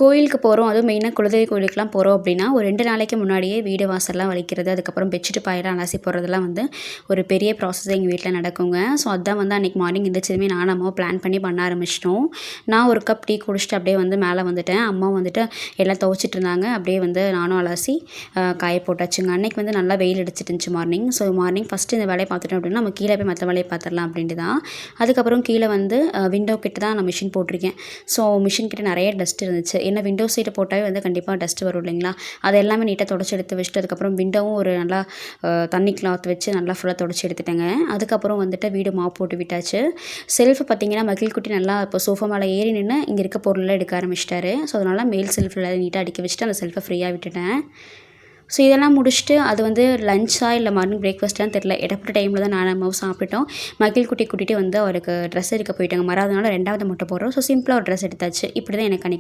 கோயிலுக்கு போகிறோம், அதுவும் மெயினாக குலதெய்வ கோயிலுக்குலாம் போகிறோம் அப்படின்னா, ஒரு 2 நாளைக்கு முன்னாடியே வீடு வாசல்லாம் வலிக்கிறது, அதுக்கப்புறம் பெட்ஷீட் பாயெல்லாம் அலசி போடுறதெல்லாம் வந்து ஒரு பெரிய ப்ராசஸ் எங்கள் வீட்டில் நடக்குங்க. ஸோ அதான் வந்து அன்றைக்கி மார்னிங் எந்திரிச்சதுமே நானும் அம்மாவும் பிளான் பண்ண ஆரம்பிச்சிட்டோம். நான் ஒரு கப் டீ குடிச்சிட்டு அப்படியே வந்து மேலே வந்துட்டேன். அம்மா வந்துட்டு எல்லாம் துவைச்சிட்டு இருந்தாங்க. அப்படியே வந்து நானும் அலசி காய போட்டாச்சுங்க. அன்றைக்கி வந்து நல்லா வெயில் அடிச்சிட்டு இருந்துச்சு மார்னிங். ஸோ மார்னிங் ஃபஸ்ட்டு இந்த வேலையை பார்த்துட்டோம் அப்படின்னா, நம்ம கீழே போய் மற்ற வேலையை பார்த்துடலாம் அப்படின்ட்டு தான். அதுக்கப்புறம் கீழே வந்து விண்டோ கிட்ட தான் நான் மிஷின் போட்டிருக்கேன். ஸோ மிஷின் கிட்ட நிறைய டஸ்ட் இருந்துச்சு. ஏன்னா விண்டோ சீட்டை போட்டாவே வந்து கண்டிப்பாக டஸ்ட் வரும் இல்லைங்களா? அது எல்லாமே நீட்டாக தொடச்சி எடுத்து வச்சுட்டு, அதுக்கப்புறம் விண்டோவும் ஒரு நல்லா தண்ணி கிளாத் வச்சு நல்லா ஃபுல்லாக தொடச்சி எடுத்துட்டேங்க. அதுக்கப்புறம் வந்துட்டு வீடு மாப் போட்டு விட்டாச்சு. செல்ஃப் பார்த்திங்கன்னா மகிழ்குட்டி நல்லா இப்போ சோஃபா மேலே ஏறி நின்று இங்கே இருக்க பொருளெல்லாம் எடுக்க ஆரம்பிச்சிட்டாரு. ஸோ அதனால் மேல் செல்ஃபில் நீட்டாக அடுக்கி வச்சுட்டு அந்த செல்ஃபை ஃப்ரீயாக விட்டுட்டேன். ஸோ இதெல்லாம் முடிச்சுட்டு அது வந்து லஞ்சா இல்லை மார்னிங் பிரேக்ஃபாஸ்ட்லாம் தெரில. இடப்பட்ட டைமில் தான் நானும் அம்மாவும் சாப்பிட்டோம். மகிழ்குட்டி கூட்டிகிட்டு வந்து அவருக்கு ட்ரெஸ் எடுக்க போயிட்டாங்க. மறாவது நாள் 2வது முட்டை போடுறோம். ஸோ சிம்பிளாக ஒரு ட்ரெஸ் எடுத்தாச்சு. இப்படி தான் எனக்கு அன்றைக்கி